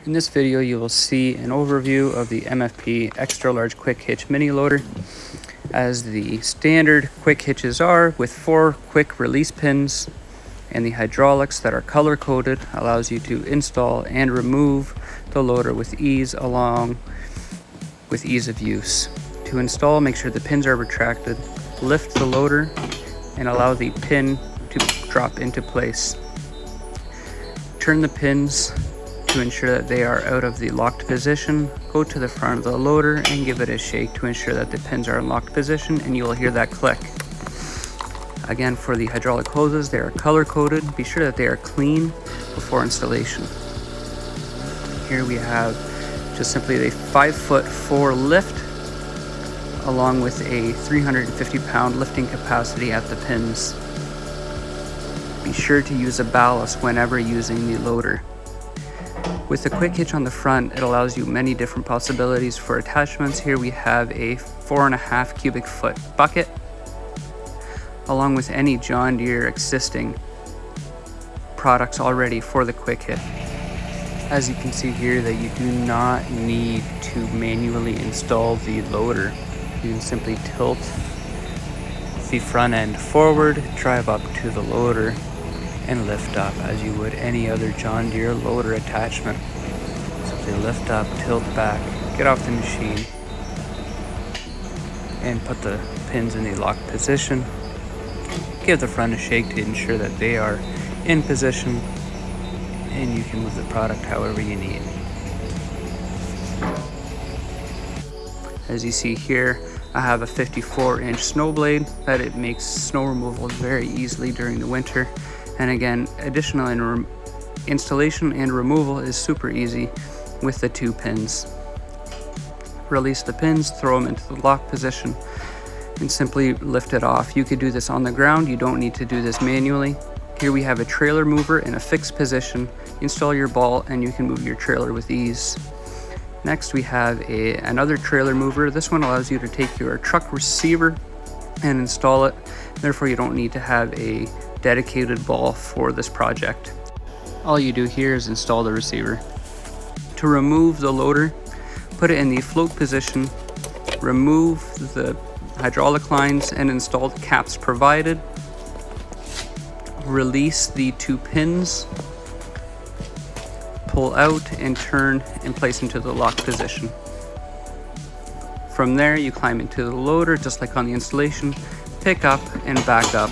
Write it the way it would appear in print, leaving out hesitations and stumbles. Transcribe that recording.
In this video, you will see an overview of the MFP Extra Large Quick Hitch Mini Loader. As the standard quick hitches are, with 4 quick release pins, and the hydraulics that are color coded allows you to install and remove the loader with ease, along with ease of use. To install, make sure the pins are retracted, lift the loader, and allow the pin to drop into place. Turn the pins to ensure that they are out of the locked position. Go to the front of the loader and give it a shake to ensure that the pins are in locked position, and you will hear that click. Again, for the hydraulic hoses, they are color coded. Be sure that they are clean before installation. Here we have just simply a 5'4" lift, along with a 350-pound lifting capacity at the pins. Be sure to use a ballast whenever using the loader. With the quick hitch on the front, it allows you many different possibilities for attachments. Here we have a 4.5 cubic foot bucket, along with any John Deere existing products already for the quick hitch. As you can see here, that you do not need to manually install the loader. You can simply tilt the front end forward, drive up to the loader, and lift up as you would any other John Deere loader attachment. Simply lift up, tilt back, get off the machine, and put the pins in the locked position. Give the front a shake to ensure that they are in position, and you can move the product however you need. As you see here, I have a 54-inch snow blade that it makes snow removal very easily during the winter. And again, additional installation and removal is super easy with the 2 pins. Release the pins, throw them into the lock position, and simply lift it off. You could do this on the ground. You don't need to do this manually. Here we have a trailer mover in a fixed position. Install your ball and you can move your trailer with ease. Next, we have another trailer mover. This one allows you to take your truck receiver and install it. Therefore, you don't need to have a dedicated ball for this project. All you do here is install the receiver. To remove the loader, put it in the float position, remove the hydraulic lines and install the caps provided. Release the 2 pins, pull out and turn and place into the lock position. From there, you climb into the loader just like on the installation, pick up and back up